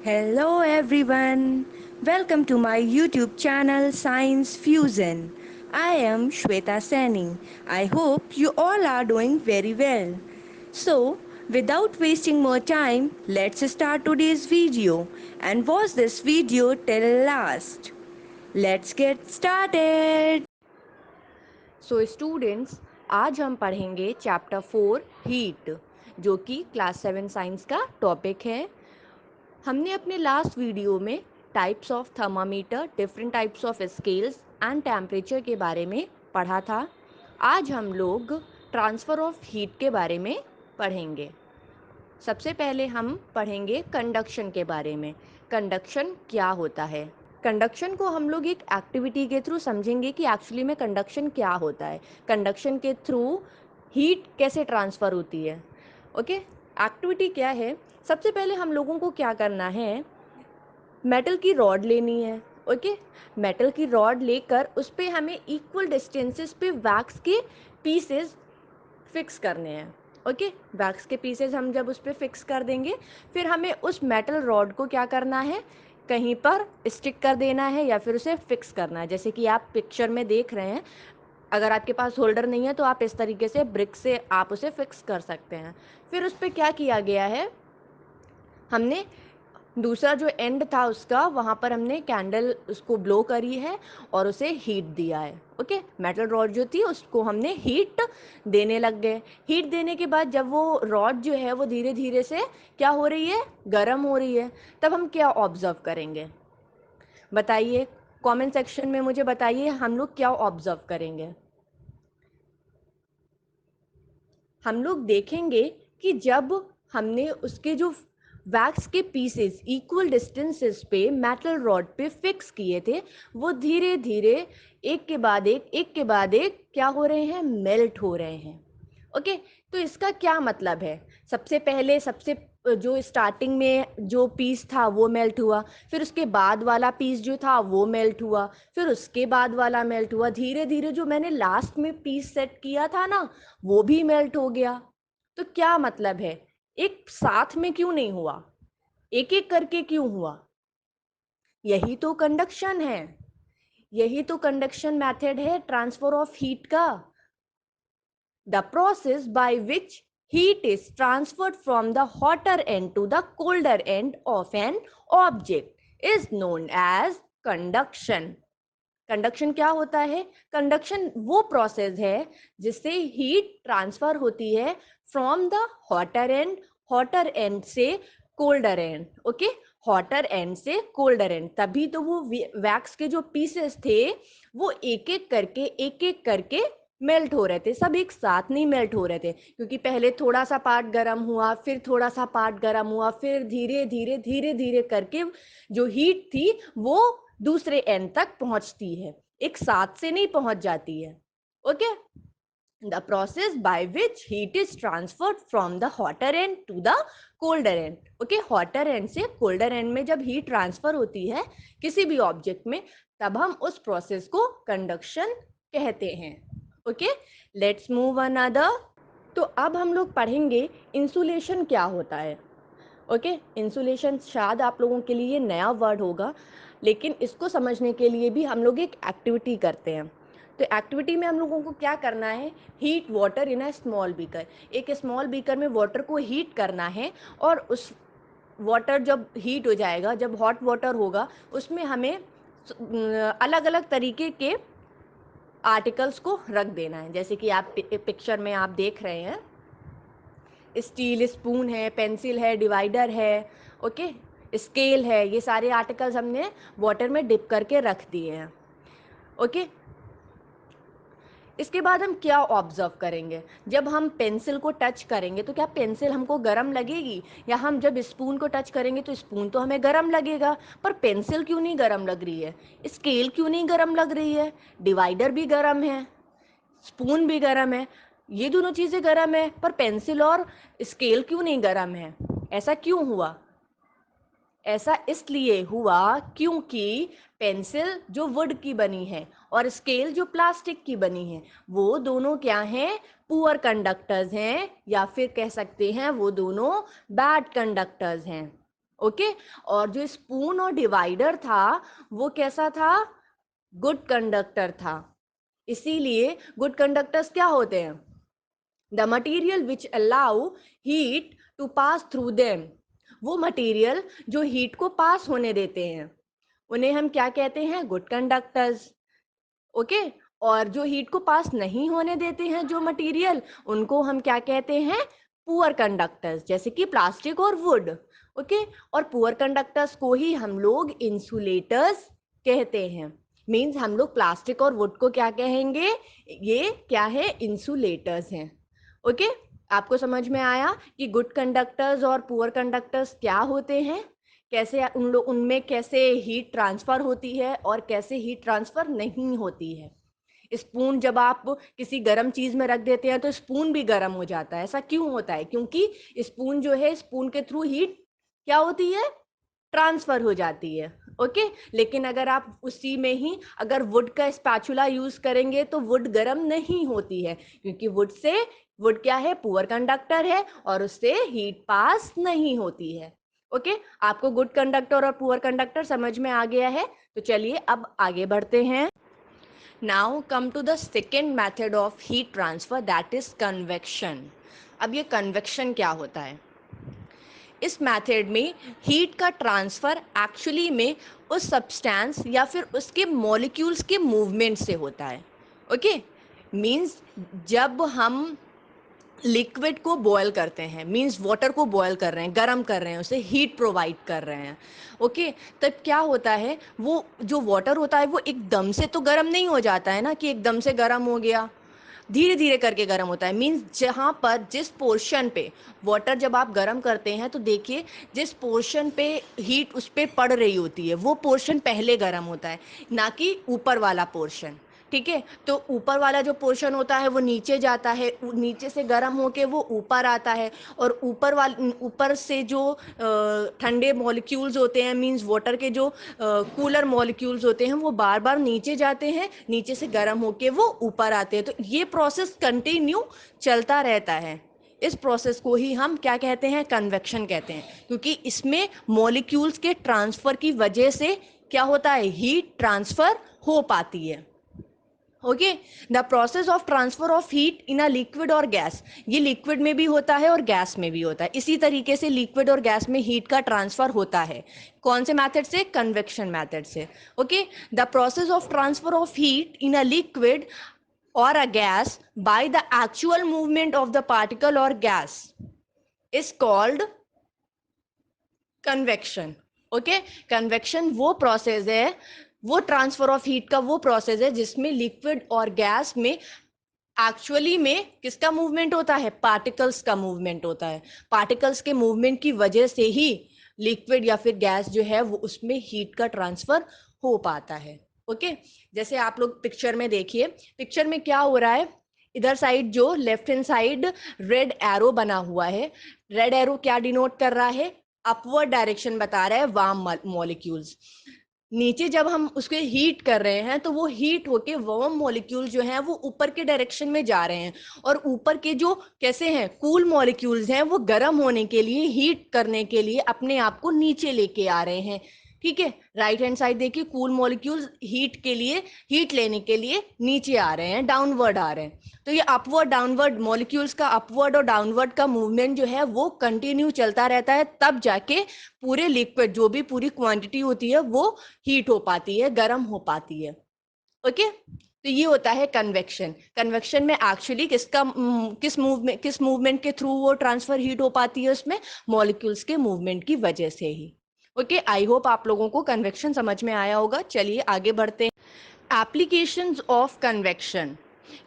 Hello everyone. Welcome to my YouTube channel Science Fusion. I am Shweta Sani. I hope you all are doing very well. So, without wasting more time, let's start today's video and watch this video till last. Let's get started. So students, आज हम पढ़ेंगे chapter 4 heat, जो कि class 7 science का topic है। हमने अपने last video में types of thermometer, different types of scales and temperature के बारे में पढ़ा था। आज हम लोग ट्रांसफ़र ऑफ हीट के बारे में पढ़ेंगे। सबसे पहले हम पढ़ेंगे कंडक्शन के बारे में। कंडक्शन क्या होता है? कंडक्शन को हम लोग एक एक्टिविटी के थ्रू समझेंगे कि एक्चुअली में कंडक्शन क्या होता है, कंडक्शन के थ्रू हीट कैसे ट्रांसफ़र होती है। ओके, एक्टिविटी क्या है? सबसे पहले हम लोगों को क्या करना है, मेटल की रॉड लेनी है। ओके, मेटल की रॉड लेकर उस पर हमें इक्वल डिस्टेंसेस पे वैक्स के पीसेस फिक्स करने हैं। ओके, वैक्स के पीसेस हम जब उस पर फिक्स कर देंगे, फिर हमें उस मेटल रॉड को क्या करना है, कहीं पर स्टिक कर देना है या फिर उसे फिक्स करना है। जैसे कि आप पिक्चर में देख रहे हैं, अगर आपके पास होल्डर नहीं है तो आप इस तरीके से ब्रिक से आप उसे फिक्स कर सकते हैं। फिर उस पर क्या किया गया है, हमने दूसरा जो एंड था उसका, वहाँ पर हमने कैंडल उसको ब्लो करी है और उसे हीट दिया है। ओके, मेटल रॉड जो थी उसको हमने हीट देने लग गए। हीट देने के बाद जब वो रॉड जो है वो धीरे धीरे से क्या हो रही है, गर्म हो रही है, तब हम क्या ऑब्जर्व करेंगे? बताइए, कमेंट सेक्शन में मुझे बताइए हम लोग क्या ऑब्जर्व करेंगे। हम लोग देखेंगे कि जब हमने उसके जो वैक्स के पीसेस इक्वल डिस्टेंसेस पे मेटल रॉड पे फिक्स किए थे, वो धीरे धीरे एक के बाद एक के बाद एक क्या हो रहे हैं, मेल्ट हो रहे हैं। ओके, तो इसका क्या मतलब है? सबसे पहले सबसे जो स्टार्टिंग में जो पीस था वो मेल्ट हुआ, फिर उसके बाद वाला पीस जो था वो मेल्ट हुआ, फिर उसके बाद वाला मेल्ट हुआ, धीरे धीरे जो मैंने लास्ट में पीस सेट किया था ना, वो भी मेल्ट हो गया। तो क्या मतलब है, एक साथ में क्यों नहीं हुआ, एक एक करके क्यों हुआ? यही तो कंडक्शन है, यही तो कंडक्शन मेथड है ट्रांसफर ऑफ हीट का। The process by which heat is transferred from the hotter end to the colder end of an object is known as conduction. Conduction क्या होता है? कंडक्शन वो प्रोसेस है जिससे हीट ट्रांसफर होती है फ्रॉम द हॉटर एंड से colder end. Okay, hotter end से कोल्डर एंड, तभी तो वो वैक्स के जो पीसेस थे वो एक एक करके मेल्ट हो रहे थे, सब एक साथ नहीं मेल्ट हो रहे थे, क्योंकि पहले थोड़ा सा पार्ट गर्म हुआ, फिर थोड़ा सा पार्ट गर्म हुआ, फिर धीरे धीरे करके जो हीट थी वो दूसरे एंड तक पहुंचती है, एक साथ से नहीं पहुंच जाती है। Okay, the process by which heat is transferred from the hotter end to the colder end. Okay, hotter end से कोल्डर एंड में जब हीट ट्रांसफर होती है किसी भी ऑब्जेक्ट में, तब हम उस प्रोसेस को कंडक्शन कहते हैं। Okay, let's move another. तो अब हम लोग पढ़ेंगे इंसुलेशन क्या होता है। ओके, इंसुलेशन शायद आप लोगों के लिए नया वर्ड होगा, लेकिन इसको समझने के लिए भी हम लोग एक एक्टिविटी करते हैं। तो एक्टिविटी में हम लोगों को क्या करना है, heat water in a small beaker. एक स्मॉल बीकर में वाटर को हीट करना है, और उस वाटर जब हीट हो जाएगा, जब हॉट वाटर होगा, उसमें हमें अलग अलग तरीके के आर्टिकल्स को रख देना है। जैसे कि आप पिक्चर में आप देख रहे हैं, स्टील स्पून है, पेंसिल है, डिवाइडर है, ओके, स्केल है, ये सारे आर्टिकल्स हमने वाटर में डिप करके रख दिए हैं। ओके, इसके बाद हम क्या ऑब्जर्व करेंगे, जब हम पेंसिल को टच करेंगे तो क्या पेंसिल हमको गर्म लगेगी, या हम जब स्पून को टच करेंगे तो स्पून तो हमें गर्म लगेगा, पर पेंसिल क्यों नहीं गर्म लग रही है, स्केल क्यों नहीं गर्म लग रही है, डिवाइडर भी गर्म है, स्पून भी गर्म है, ये दोनों चीज़ें गर्म है, पर पेंसिल और स्केल क्यों नहीं गर्म है? ऐसा क्यों हुआ? ऐसा इसलिए हुआ क्योंकि पेंसिल जो वुड की बनी है और स्केल जो प्लास्टिक की बनी है, वो दोनों क्या हैं, पुअर कंडक्टर्स हैं, या फिर कह सकते हैं वो दोनों बैड कंडक्टर्स हैं। ओके। और जो स्पून और डिवाइडर था वो कैसा था? गुड कंडक्टर था। इसीलिए गुड कंडक्टर्स क्या होते हैं? The material which allow heat to pass through them. वो मटीरियल जो हीट को पास होने देते हैं उन्हें हम क्या कहते हैं? Good conductors. ओके। और जो हीट को पास नहीं होने देते हैं जो मटेरियल, उनको हम क्या कहते हैं? पुअर कंडक्टर्स, जैसे कि प्लास्टिक और वुड। ओके। और पुअर कंडक्टर्स को ही हम लोग इंसुलेटर्स कहते हैं। मींस हम लोग प्लास्टिक और वुड को क्या कहेंगे? ये क्या है? इंसुलेटर्स हैं। ओके। आपको समझ में आया कि गुड कंडक्टर्स और पुअर कंडक्टर्स क्या होते हैं, कैसे उनमें कैसे हीट ट्रांसफर होती है और कैसे हीट ट्रांसफर नहीं होती है। स्पून जब आप किसी गर्म चीज में रख देते हैं तो स्पून भी गर्म हो जाता है। ऐसा क्यों होता है? क्योंकि स्पून जो है, स्पून के थ्रू हीट क्या होती है? ट्रांसफर हो जाती है। ओके। लेकिन अगर आप उसी में ही अगर वुड का स्पैचुला यूज करेंगे तो वुड गर्म नहीं होती है, क्योंकि वुड क्या है? पुअर कंडक्टर है और उससे हीट पास नहीं होती है। ओके। आपको गुड कंडक्टर और पुअर कंडक्टर समझ में आ गया है? तो चलिए अब आगे बढ़ते हैं। Now come to the second method of heat transfer, that is convection. अब ये कन्वेक्शन क्या होता है? इस मेथड में हीट का ट्रांसफर एक्चुअली में उस सब्सटेंस या फिर उसके मॉलिक्यूल्स के मूवमेंट से होता है। ओके। मींस जब हम लिक्विड को बॉयल करते हैं, मींस वाटर को बॉयल कर रहे हैं, गर्म कर रहे हैं, उसे हीट प्रोवाइड कर रहे हैं। ओके। तब क्या होता है? वो जो वाटर होता है वो एकदम से तो गर्म नहीं हो जाता है ना, कि एकदम से गर्म हो गया। धीरे धीरे करके गर्म होता है। मींस जहां पर जिस पोर्शन पे वाटर जब आप गर्म करते हैं तो देखिए, जिस पोर्शन पे हीट उस पर पड़ रही होती है वो पोर्शन पहले गर्म होता है, ना कि ऊपर वाला पोर्शन। ठीक है। तो ऊपर वाला जो पोर्शन होता है वो नीचे जाता है, नीचे से गर्म होके वो ऊपर आता है। और ऊपर से जो ठंडे मॉलिक्यूल्स होते हैं, मींस वाटर के जो कूलर मॉलिक्यूल्स होते हैं, वो बार बार नीचे जाते हैं, नीचे से गर्म होके वो ऊपर आते हैं। तो ये प्रोसेस कंटिन्यू चलता रहता है। इस प्रोसेस को ही हम क्या कहते हैं? कन्वेक्शन कहते हैं, क्योंकि इसमें मॉलिक्यूल्स के ट्रांसफर की वजह से क्या होता है? हीट ट्रांसफर हो पाती है। Okay. The process of transfer of heat in a liquid और गैस, ये लिक्विड में भी होता है और गैस में भी होता है। इसी तरीके से लिक्विड और गैस में हीट का ट्रांसफर होता है। कौन से मैथड से? कन्वेक्शन मैथड से। Okay. The process of transfer of heat in a liquid or a gas by the actual movement of the particle or gas is called convection. Okay. Convection वो process है, वो transfer of heat का वो process है जिसमें liquid और gas में actually में किसका मूवमेंट होता है? पार्टिकल्स का मूवमेंट होता है। पार्टिकल्स के मूवमेंट की वजह से ही लिक्विड या फिर गैस जो है वो उसमें हीट का ट्रांसफर हो पाता है। ओके। जैसे आप लोग पिक्चर में देखिए, पिक्चर में क्या हो रहा है? इधर साइड जो left hand side red arrow बना हुआ है, रेड एरो क्या डिनोट कर रहा है? अपवर्ड डायरेक्शन बता रहा है वार्म मॉलिक्यूल्स। नीचे जब हम उसके हीट कर रहे हैं तो वो हीट होके वार्म मॉलिक्यूल जो हैं वो ऊपर के डायरेक्शन में जा रहे हैं, और ऊपर के जो कैसे हैं? कूल मॉलिक्यूल्स हैं, वो गर्म होने के लिए, हीट करने के लिए अपने आप को नीचे लेके आ रहे हैं। ठीक है। राइट हैंड साइड देखिए, कूल मॉलिक्यूल्स हीट के लिए, हीट लेने के लिए नीचे आ रहे हैं, डाउनवर्ड आ रहे हैं। तो ये अपवर्ड डाउनवर्ड मॉलिक्यूल्स का अपवर्ड और डाउनवर्ड का मूवमेंट जो है वो कंटिन्यू चलता रहता है, तब जाके पूरे लिक्विड जो भी पूरी क्वांटिटी होती है वो हीट हो पाती है, गर्म हो पाती है। ओके। तो ये होता है कन्वेक्शन। कन्वेक्शन में एक्चुअली किस मूवमेंट के थ्रू वो ट्रांसफर हीट हो पाती है? उसमें मॉलिक्यूल्स के मूवमेंट की वजह से ही। ओके। आई होप आप लोगों को कन्वेक्शन समझ में आया होगा। चलिए आगे बढ़ते हैं। Applications of convection.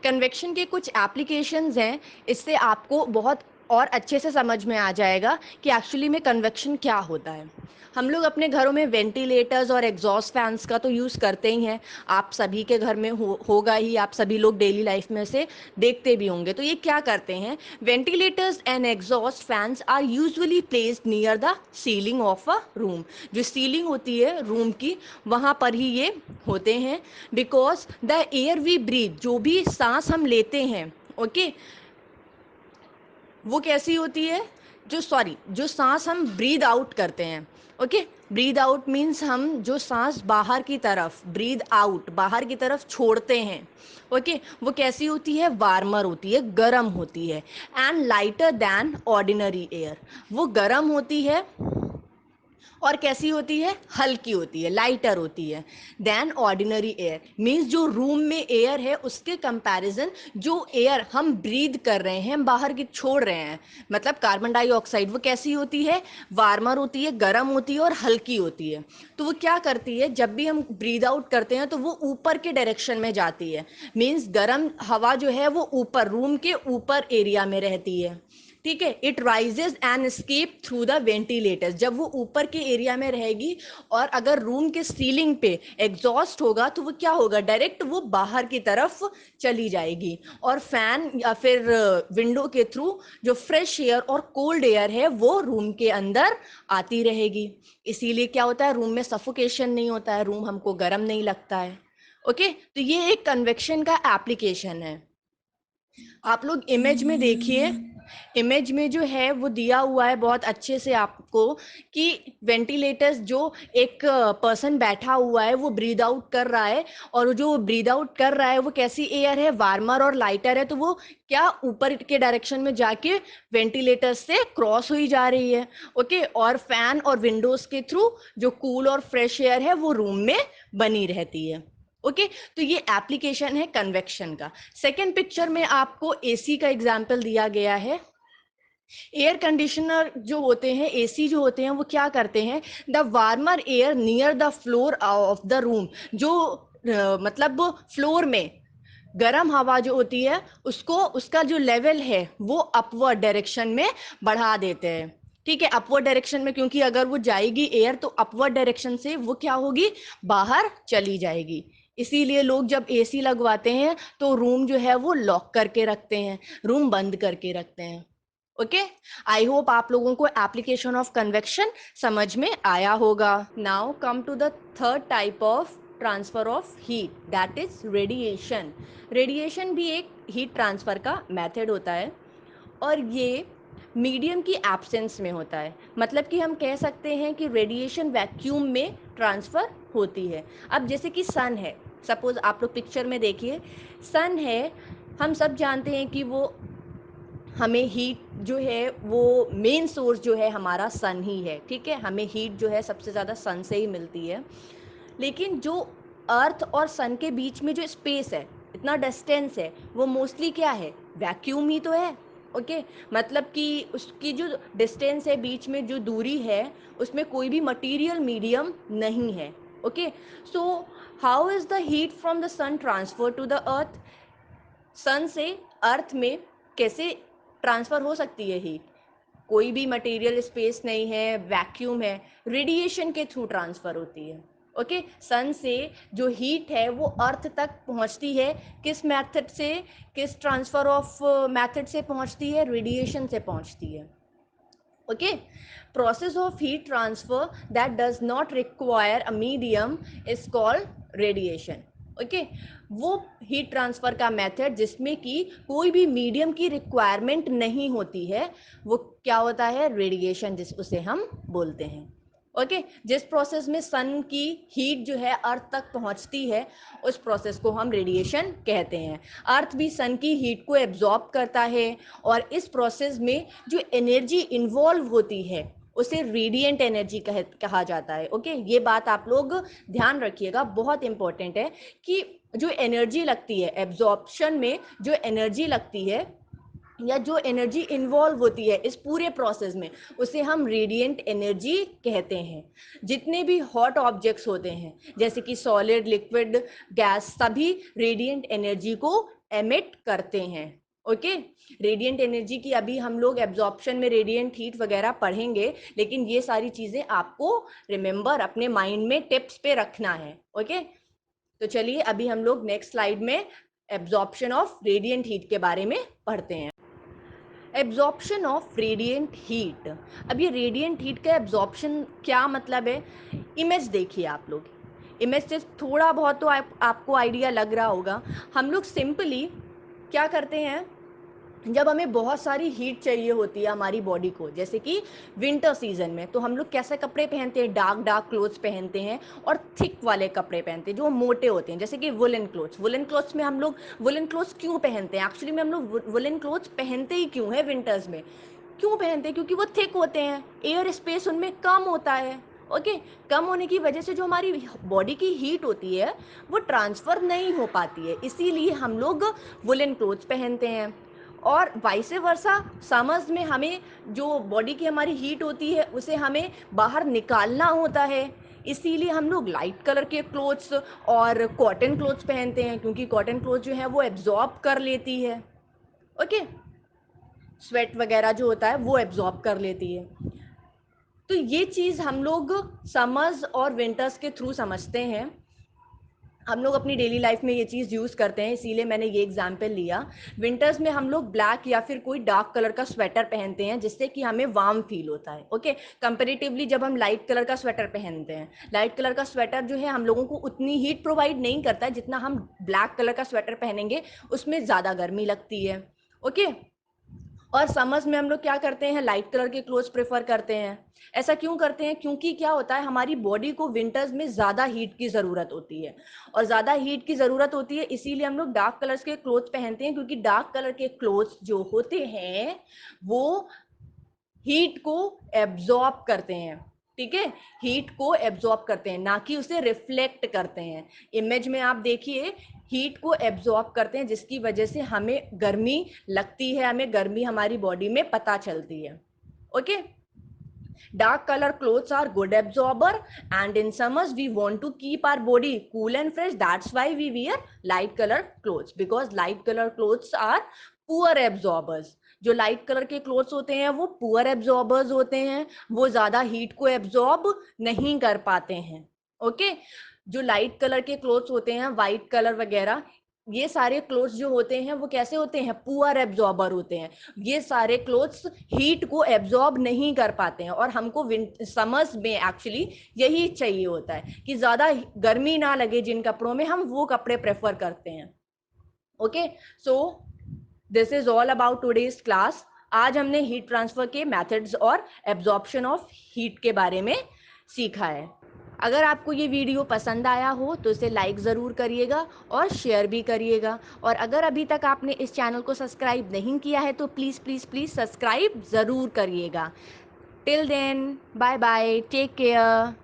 कन्वेक्शन के कुछ एप्लीकेशंस हैं, इससे आपको बहुत और अच्छे से समझ में आ जाएगा कि एक्चुअली में कन्वेक्शन क्या होता है। हम लोग अपने घरों में वेंटिलेटर्स और एग्जॉस्ट फैंस का तो यूज़ करते ही हैं। आप सभी के घर में होगा ही, आप सभी लोग डेली लाइफ में से देखते भी होंगे। तो ये क्या करते हैं? Ventilators and exhaust fans are usually placed near the ceiling of a room. जो सीलिंग होती है रूम की, वहाँ पर ही ये होते हैं। Because the air we breathe, जो भी सांस हम लेते हैं, ओके, वो कैसी होती है? जो सांस हम ब्रीद आउट करते हैं, ओके, ब्रीद आउट मीन्स हम जो सांस बाहर की तरफ, ब्रीद आउट बाहर की तरफ छोड़ते हैं, ओके, वो कैसी होती है, वार्मर होती है, गर्म होती है, and lighter then ordinary air, वो गर्म होती है और कैसी होती है, हल्की होती है, लाइटर होती है देन ऑर्डिनरी एयर। मीन्स जो रूम में एयर है उसके कंपैरिजन जो एयर हम ब्रीद कर रहे हैं, हम बाहर की छोड़ रहे हैं, मतलब कार्बन डाइऑक्साइड, वो कैसी होती है, वार्मर होती है, गर्म होती है और हल्की होती है। तो वो क्या करती है, जब भी हम ब्रीद आउट करते हैं तो वो ऊपर के डायरेक्शन में जाती है। मीन्स गर्म हवा जो है वो ऊपर, रूम के ऊपर एरिया में रहती है, ठीक है। It rises and escape through the ventilators, जब वो ऊपर के एरिया में रहेगी और अगर रूम के सीलिंग पे एग्जॉस्ट होगा तो वो क्या होगा, डायरेक्ट वो बाहर की तरफ चली जाएगी और फैन या फिर विंडो के थ्रू जो फ्रेश एयर और कोल्ड एयर है वो रूम के अंदर आती रहेगी। इसीलिए क्या होता है, रूम में सफोकेशन नहीं होता है, रूम हमको गर्म नहीं लगता है। ओके, तो ये एक कन्वेक्शन का एप्लीकेशन है। आप लोग इमेज में देखिए, इमेज में जो है वो दिया हुआ है बहुत अच्छे से आपको कि वेंटिलेटर्स, जो एक पर्सन बैठा हुआ है वो ब्रीद आउट कर रहा है, और जो ब्रीद आउट कर रहा है वो कैसी एयर है, वार्मर और लाइटर है, तो वो क्या ऊपर के डायरेक्शन में जाके वेंटिलेटर्स से क्रॉस हुई जा रही है। ओके, और फैन और विंडोज के थ्रू जो कूल और फ्रेश एयर है वो रूम में बनी रहती है। ओके, तो ये एप्लीकेशन है कन्वेक्शन का। सेकेंड पिक्चर में आपको एसी का एग्जाम्पल दिया गया है। एयर कंडीशनर जो होते हैं, एसी जो होते हैं, वो क्या करते हैं, the warmer air near the floor of the room, जो मतलब फ्लोर में गर्म हवा जो होती है उसको, उसका जो लेवल है वो अपवर्ड डायरेक्शन में बढ़ा देते हैं। ठीक है, अपवर्ड डायरेक्शन में, क्योंकि अगर वो जाएगी एयर तो अपवर्ड डायरेक्शन से वो क्या होगी, बाहर चली जाएगी। इसीलिए लोग जब एसी लगवाते हैं तो रूम जो है वो लॉक करके रखते हैं, रूम बंद करके रखते हैं। ओके, आई होप आप लोगों को एप्लीकेशन ऑफ कन्वेक्शन समझ में आया होगा। Now come to the third type of transfer of heat, that is radiation. Radiation भी एक हीट ट्रांसफर का मेथड होता है और ये मीडियम की एब्सेंस में होता है। मतलब कि हम कह सकते हैं कि रेडिएशन वैक्यूम में ट्रांसफ़र होती है। अब जैसे कि सन है, सपोज आप लोग पिक्चर में देखिए, सन है, हम सब जानते हैं कि वो हमें हीट जो है वो मेन सोर्स जो है हमारा सन ही है, ठीक है, हमें हीट जो है सबसे ज़्यादा सन से ही मिलती है। लेकिन जो अर्थ और सन के बीच में जो स्पेस है, इतना डिस्टेंस है, वो मोस्टली क्या है, वैक्यूम ही तो है। ओके, मतलब कि उसकी जो डिस्टेंस है, बीच में जो दूरी है, उसमें कोई भी मटेरियल मीडियम नहीं है। Okay, so how is the heat from the sun transfer to the earth, sun से अर्थ में कैसे ट्रांसफ़र हो सकती है हीट, कोई भी मटेरियल स्पेस नहीं है, वैक्यूम है, रेडिएशन के थ्रू ट्रांसफ़र होती है। ओके, सन से जो हीट है वो अर्थ तक पहुंचती है, किस मेथड से, किस ट्रांसफ़र ऑफ मेथड से पहुंचती है, रेडिएशन से पहुंचती है। Okay, process of heat transfer that does not require a medium is called radiation. Okay, वो हीट ट्रांसफ़र का मेथड जिसमें कि कोई भी मीडियम की रिक्वायरमेंट नहीं होती है, वो क्या होता है, रेडिएशन, जिस उसे हम बोलते हैं। ओके, जिस प्रोसेस में सन की हीट जो है अर्थ तक पहुंचती है उस प्रोसेस को हम रेडिएशन कहते हैं। अर्थ भी सन की हीट को एब्जॉर्ब करता है और इस प्रोसेस में जो एनर्जी इन्वॉल्व होती है उसे रेडिएंट एनर्जी कहा जाता है। ओके, ये बात आप लोग ध्यान रखिएगा, बहुत इंपॉर्टेंट है कि जो एनर्जी लगती है एब्जॉर्प्शन में, जो एनर्जी लगती है या जो एनर्जी इन्वॉल्व होती है इस पूरे प्रोसेस में, उसे हम रेडिएंट एनर्जी कहते हैं। जितने भी हॉट ऑब्जेक्ट्स होते हैं, जैसे कि सॉलिड, लिक्विड, गैस, सभी रेडिएंट एनर्जी को एमिट करते हैं। ओके, रेडिएंट एनर्जी की अभी हम लोग एब्जॉर्प्शन में रेडिएंट हीट वगैरह पढ़ेंगे, लेकिन ये सारी चीज़ें आपको रिमेंबर अपने माइंड में टिप्स पे रखना है। ओके, तो चलिए अभी हम लोग नेक्स्ट स्लाइड में एब्जॉर्प्शन ऑफ रेडिएंट हीट के बारे में पढ़ते हैं। Absorption of radiant heat. अब ये रेडिएंट हीट का एब्जॉर्प्शन क्या मतलब है, इमेज देखिए आप लोग, इमेज से थोड़ा बहुत तो आपको आइडिया लग रहा होगा। हम लोग सिंपली क्या करते हैं, जब हमें बहुत सारी हीट चाहिए होती है हमारी बॉडी को, जैसे कि विंटर सीजन में, तो हम लोग कैसे कपड़े पहनते हैं, डार्क डार्क क्लोथ्स पहनते हैं और थिक वाले कपड़े पहनते हैं जो मोटे होते हैं, जैसे कि वुलन क्लोथ्स। वुलन क्लोथ्स में हम लोग वुलन क्लोथ्स क्यों पहनते हैं, एक्चुअली में हम लोग वुलन क्लोथ्स पहनते ही क्यों है विंटर्स में, क्यों पहनते हैं, क्योंकि वो थिक होते हैं, एयर स्पेस उनमें कम होता है। ओके, कम होने की वजह से जो हमारी बॉडी की हीट होती है वो ट्रांसफ़र नहीं हो पाती है, इसीलिए हम लोग वुलन क्लोथ्स पहनते हैं। और वाइस वर्सा, समर्स में हमें जो बॉडी की हमारी हीट होती है उसे हमें बाहर निकालना होता है, इसीलिए हम लोग लाइट कलर के क्लोथ्स और कॉटन क्लोथ्स पहनते हैं, क्योंकि कॉटन क्लोथ जो है वो एब्जॉर्ब कर लेती है। ओके, स्वेट वगैरह जो होता है वो एब्जॉर्ब कर लेती है। तो ये चीज़ हम लोग समर्स और विंटर्स के थ्रू समझते हैं, हम लोग अपनी डेली लाइफ में ये चीज़ यूज़ करते हैं, इसीलिए मैंने ये एग्जांपल लिया। विंटर्स में हम लोग ब्लैक या फिर कोई डार्क कलर का स्वेटर पहनते हैं जिससे कि हमें वार्म फील होता है। ओके, कंपेरेटिवली जब हम लाइट कलर का स्वेटर पहनते हैं, लाइट कलर का स्वेटर जो है हम लोगों को उतनी हीट प्रोवाइड नहीं करता है जितना हम ब्लैक कलर का स्वेटर पहनेंगे, उसमें ज़्यादा गर्मी लगती है। ओके, और समर्स में हम लोग क्या करते हैं, लाइट कलर के क्लोथ्स प्रेफर करते हैं। ऐसा क्यों करते हैं, क्योंकि क्या होता है, हमारी बॉडी को विंटर्स में ज़्यादा हीट की ज़रूरत होती है, और ज़्यादा हीट की ज़रूरत होती है इसीलिए हम लोग डार्क कलर्स के क्लोथ्स पहनते हैं, क्योंकि डार्क कलर के क्लोथ्स जो होते हैं वो हीट को एब्जॉर्ब करते हैं। ठीक है, हीट को एब्जॉर्ब करते हैं, ना कि उसे रिफ्लेक्ट करते हैं। इमेज में आप देखिए, हीट को एब्जॉर्ब करते हैं जिसकी वजह से हमें गर्मी लगती है, हमें गर्मी हमारी बॉडी में पता चलती है। Okay, dark color clothes are good absorber, and in summers we want to keep our body cool and fresh, that's why we wear light color clothes, because light color clothes are poor absorbers। जो light colour के clothes होते हैं वो poor absorbers होते हैं, वो ज्यादा heat को एब्जॉर्ब नहीं कर पाते हैं। ओके, जो लाइट कलर के क्लोथ्स होते हैं, व्हाइट कलर वगैरह, ये सारे क्लोथ्स जो होते हैं वो कैसे होते हैं, पुअर एब्जॉर्बर होते हैं। ये सारे क्लोथ्स हीट को एब्जॉर्ब नहीं कर पाते हैं, और हमको समर्स में एक्चुअली यही चाहिए होता है कि ज़्यादा गर्मी ना लगे जिन कपड़ों में, हम वो कपड़े प्रेफर करते हैं। Okay, so this is all about today's class. आज हमने हीट ट्रांसफर के मेथड्स और एब्जॉर्प्शन ऑफ हीट के बारे में सीखा है। अगर आपको ये वीडियो पसंद आया हो तो इसे लाइक ज़रूर करिएगा और शेयर भी करिएगा, और अगर अभी तक आपने इस चैनल को सब्सक्राइब नहीं किया है तो प्लीज़ प्लीज़ प्लीज़ सब्सक्राइब ज़रूर करिएगा। Till then, bye bye, take care.